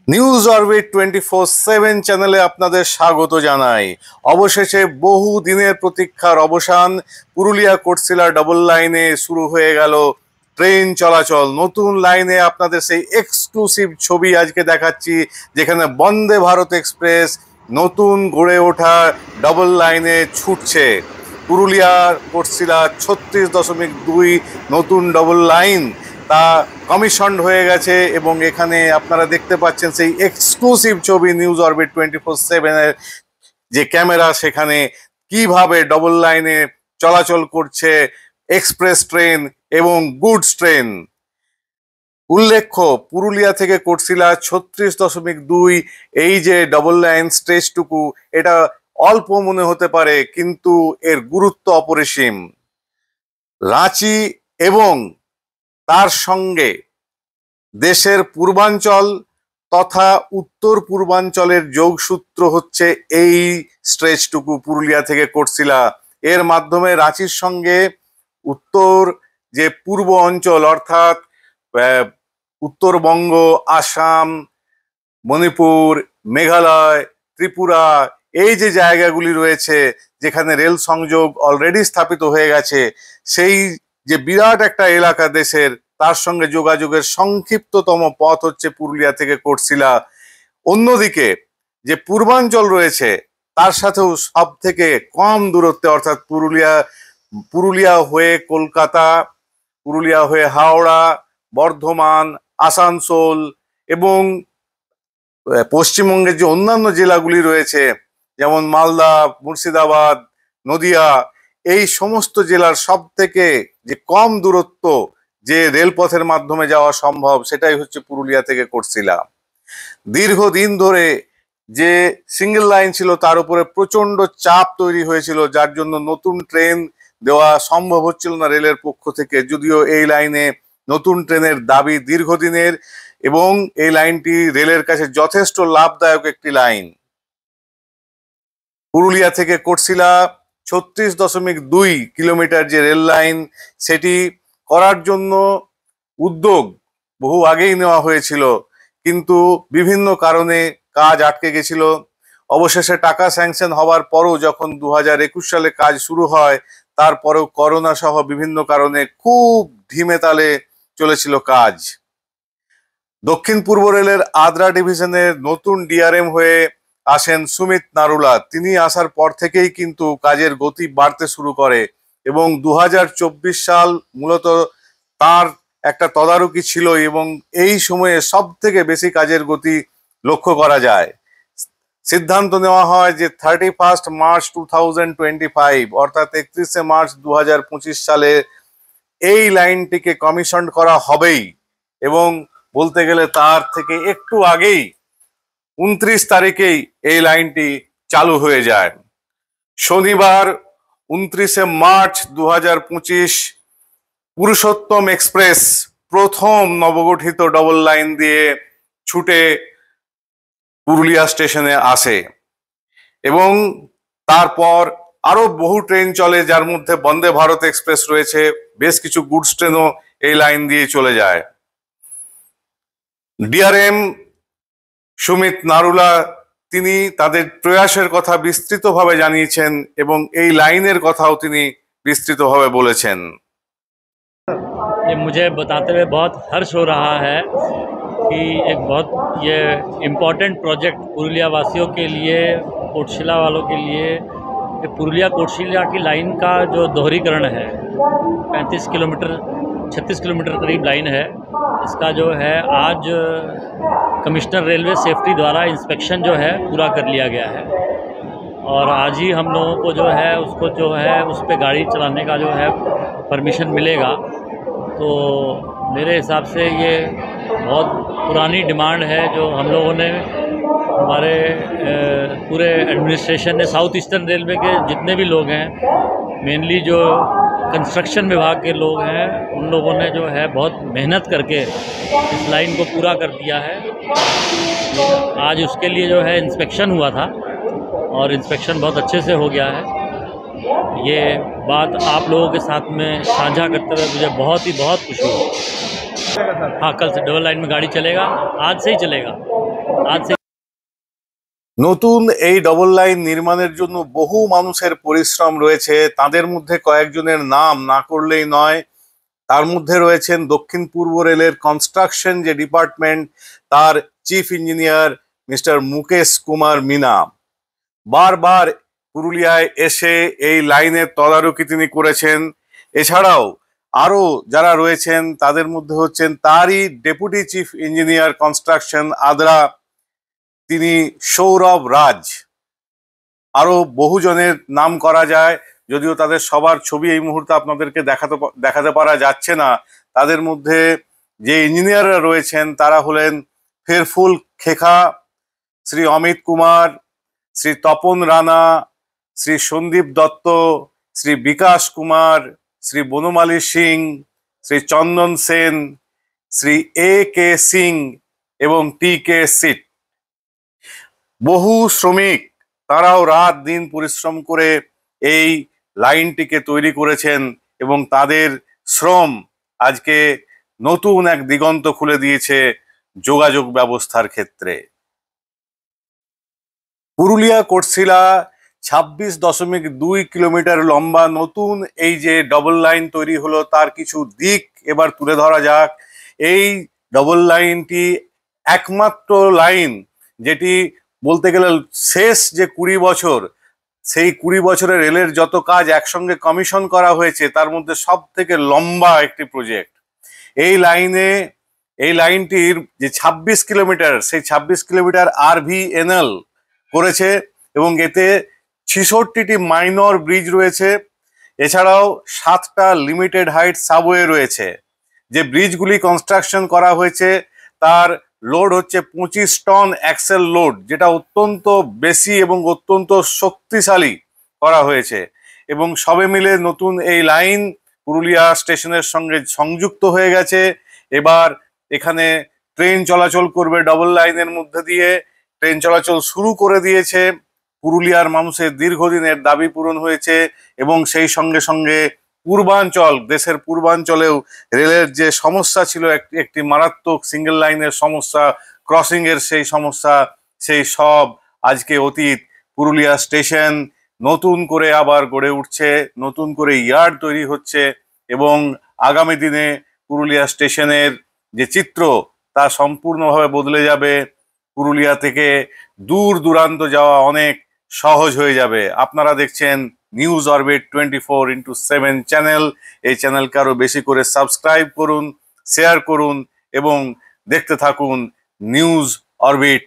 News orbit 24/7 চ্যানেলে আপনাদের স্বাগত জানাই। অবশেষে বহু দিনের প্রতীক্ষার অবসান। পুরুলিয়া কোটশিলা ডাবল লাইনে শুরু হয়ে গেল ট্রেন চলাচল। নতুন লাইনে আপনাদের সেই এক্সক্লুসিভ ছবি আজকে দেখাচ্ছি, যেখানে বন্দে ভারত এক্সপ্রেস নতুন গড়ে ওঠা ডাবল লাইনে ছুটছে। পুরুলিয়ার কোটশিলা 36.2 নতুন ডাবল লাইন তা কমিশন হয়ে গেছে এবং এখানে আপনারা দেখতে পাচ্ছেন সেই এক্সক্লুসিভ ছবি নিউজ অরবিট 24/7 যে ক্যামেরা, সেখানে কিভাবে ডবল লাইনে চলাচল করছে এক্সপ্রেস ট্রেন এবং গুডস ট্রেন। উল্লেখ্য, পুরুলিয়া থেকে কোটশিলা 36.2 এই যে ডবল লাইন স্ট্রেচটুকু, এটা অল্প মনে হতে পারে, কিন্তু এর গুরুত্ব অপরিসীম। রাঁচি এবং তার সঙ্গে দেশের পূর্বাঞ্চল তথা উত্তর পূর্বাঞ্চলের যোগসূত্র হচ্ছে এই স্ট্রেচটুকু পুরুলিয়া থেকে কোটশিলা। এর মাধ্যমে রাঁচির সঙ্গে উত্তর যে পূর্ব অঞ্চল অর্থাৎ উত্তরবঙ্গ, আসাম, মণিপুর, মেঘালয়, ত্রিপুরা, এই যে জায়গাগুলি রয়েছে যেখানে রেল সংযোগ অলরেডি স্থাপিত হয়ে গেছে, সেই যে বিরাট একটা এলাকা দেশের, তার সঙ্গে যোগাযোগের সংক্ষিপ্ততম পথ হচ্ছে পুরুলিয়া থেকে কোটশিলা। অন্যদিকে যে পূর্বাঞ্চল রয়েছে তার সাথেও সব থেকে কম দূরত্বে, অর্থাৎ পুরুলিয়া হয়ে কলকাতা, পুরুলিয়া হয়ে হাওড়া, বর্ধমান, আসানসোল এবং পশ্চিমবঙ্গের যে অন্যান্য জেলাগুলি রয়েছে যেমন মালদা, মুর্শিদাবাদ, নদিয়া, এই সমস্ত জেলার সব থেকে যে কম দূরত্ব যে রেলপথের মাধ্যমে যাওয়া সম্ভব, সেটাই হচ্ছে পুরুলিয়া থেকে কোটশিলা। দীর্ঘদিন ধরে যে সিঙ্গেল লাইন ছিল তার উপরে প্রচন্ড চাপ তৈরি হয়েছিল, যার জন্য নতুন ট্রেন দেওয়া সম্ভব হচ্ছিল না রেলের পক্ষ থেকে। যদিও এই লাইনে নতুন ট্রেনের দাবি দীর্ঘদিনের এবং এই লাইনটি রেলের কাছে যথেষ্ট লাভদায়ক একটি লাইন। পুরুলিয়া থেকে কোটশিলা 36.2 কিলোমিটার যে রেল লাইন, সেটি করার জন্য উদ্যোগ বহু আগেই নেওয়া হয়েছিল, কিন্তু বিভিন্ন কারণে কাজ আটকে গেছিল। অবশেষে টাকা স্যাংশন হওয়ার পরও যখন 2021 সালে কাজ শুরু হয়, তারপরেও করোনা সহ বিভিন্ন কারণে খুব ধিমে তালে চলেছিল কাজ। দক্ষিণ পূর্ব রেলের আদ্রা ডিভিশনের নতুন ডিআরএম হয়ে আসেন সুমিত নারুলা। তিনি আসার পর থেকেই কিন্তু কাজের গতি বাড়তে শুরু করে এবং 2024 সাল মূলত তার একটা তদারকি ছিল এবং এই সময়ে সব থেকে বেশি কাজের গতি লক্ষ্য করা যায়। সিদ্ধান্ত নেওয়া হয় যে 31 মার্চ 2025 অর্থাৎ 31 মার্চ 2025 সালে এই লাইনটিকে কমিশন করা হবেই, এবং বলতে গেলে তার থেকে একটু আগেই 29 তারিখেই এই লাইনটি চালু হয়ে যায়। শনিবার 29 মার্চ 2025 পুরুষোত্তম এক্সপ্রেস প্রথম নবগঠিত ডবল লাইন দিয়ে ছুটে পুরুলিয়া স্টেশনে আসে এবং তারপর আরো বহু ট্রেন চলে, যার মধ্যে বন্দে ভারত এক্সপ্রেস রয়েছে। বেশ কিছু গুডস ট্রেনও এই লাইন দিয়ে চলে যায়। ডিআরএম সুমিত নারুলা তিনি তাদের প্রয়াসের কথা বিস্তৃতভাবে জানিয়েছেন এবং এই লাইনের কথাও তিনি বিস্তৃতভাবে বলেছেন। ये मुझे बताते हुए बहुत हर्ष हो रहा है कि एक बहुत ये इम्पोर्टेंट प्रोजेक्ट पुरुलिया वासियों के लिए, कोटशिला वालों के लिए, ये पुरुलिया कोटशिला की लाइन का जो दोहरीकरण है, 35 किलोमीटर 36 किलोमीटर करीब लाइन है, इसका जो है आज कमिश्नर रेलवे सेफ्टी द्वारा इंस्पेक्शन जो है पूरा कर लिया गया है और आज ही हम लोगों को जो है उसको जो है उस पर गाड़ी चलाने का जो है परमिशन मिलेगा। तो मेरे हिसाब से ये बहुत पुरानी डिमांड है जो हम लोगों ने, हमारे पूरे एडमिनिस्ट्रेशन ने, साउथ ईस्टर्न रेलवे के जितने भी लोग हैं, मेनली जो कंस्ट्रक्शन विभाग के लोग हैं, उन लोगों ने जो है बहुत मेहनत करके इस लाइन को पूरा कर दिया है। आज उसके लिए जो है इंस्पेक्शन हुआ था और इंस्पेक्शन बहुत अच्छे से हो गया है। ये बात आप लोगों के साथ में साझा करते हुए मुझे बहुत खुशी हुई। हाँ, कल से डबल लाइन में गाड़ी चलेगा, आज से ही चलेगा। आज से নতুন এই ডবল লাইন নির্মাণের জন্য বহু মানুষের পরিশ্রম রয়েছে। তাদের মধ্যে কয়েকজনের নাম না করলেই নয়। তার মধ্যে রয়েছেন দক্ষিণ পূর্ব রেলের কনস্ট্রাকশন যে ডিপার্টমেন্ট, তার chief engineer mister Mukesh Kumar Meena. বারবার পুরুলিয়ায় এসে এই লাইনের তদারকি তিনি করেছেন। এছাড়াও আরো যারা রয়েছেন তাদের মধ্যে হচ্ছেন তারই deputy chief engineer construction Adra, তিনি সৌরভ রাজ। আরো বহুজনের নাম করা যায়, যদিও তাদের সবার ছবি এই মুহূর্তে আপনাদেরকে দেখাতে পারা যাচ্ছে না। তাদের মধ্যে যে ইঞ্জিনিয়াররা রয়েছেন তারা হলেন ফেরফুল খেখা, শ্রী অমিত কুমার, শ্রী তপন রানা, শ্রী সন্দীপ দত্ত, শ্রী বিকাশ কুমার, শ্রী বনমালী সিং, শ্রী চন্দন সেন, শ্রী এ কে সিং এবং টি কে সিট। বহু শ্রমিক তারাও রাত দিন পরিশ্রম করে এই লাইনটিকে তৈরি করেছেন এবং তাদের শ্রম আজকে নতুন এক দিগন্ত খুলে দিয়েছে যোগাযোগ ব্যবস্থার ক্ষেত্রে। পুরুলিয়া কোটশিলা 26.2 কিলোমিটার লম্বা নতুন এই যে ডবল লাইন তৈরি হলো তার কিছু দিক এবার তুলে ধরা যাক। এই ডবল লাইনটি একমাত্র লাইন যেটি বলতে গেলে শেষ যে 20 বছর, সেই 20 বছরে রেলের যত কাজ একসঙ্গে কমিশন করা হয়েছে তার মধ্যে সব থেকে লম্বা একটি প্রজেক্ট। এই লাইনটির যে 26 কিলোমিটার, সেই 26 কিলোমিটার RVNL করেছে এবং এতে 66টি মাইনর ব্রিজ রয়েছে। এছাড়াও 7টা লিমিটেড হাইট সাবওয়ে রয়েছে। যে ব্রিজগুলি কনস্ট্রাকশন করা হয়েছে তার লোড হচ্ছে 25 টন অ্যাক্সেল লোড, যেটা অত্যন্ত বেশি এবং অত্যন্ত শক্তিশালী করা হয়েছে। এবং সবে মিলে নতুন এই লাইন পুরুলিয়া স্টেশনের সঙ্গে সংযুক্ত হয়ে গেছে। এবার এখানে ট্রেন চলাচল করবে ডবল লাইনের মধ্যে দিয়ে। ট্রেন চলাচল শুরু করে দিয়েছে। পুরুলিয়ার মানুষের দীর্ঘদিনের দাবি পূরণ হয়েছে এবং সেই সঙ্গে সঙ্গে পূর্বাঞ্চল, দেশের পূর্বাঞ্চলেও রেলের যে সমস্যা ছিল, একটি মারাত্মক সিঙ্গেল লাইনের সমস্যা, ক্রসিং এর সেই সমস্যা, সেই সব আজকে অতীত। পুরুলিয়া স্টেশন নতুন করে আবার গড়ে উঠছে, নতুন করে ইয়ার্ড তৈরি হচ্ছে এবং আগামী দিনে পুরুলিয়া স্টেশনের যে চিত্র তা সম্পূর্ণভাবে বদলে যাবে। পুরুলিয়া থেকে দূর দূরান্ত যাওয়া অনেক সহজ হয়ে যাবে। আপনারা দেখছেন নিউজ অরবিট 24x7 চ্যানেল। এই চ্যানেলকে আরো বেশি করে সাবস্ক্রাইব করুন, শেয়ার করুন এবং দেখতে থাকুন নিউজ অরবিট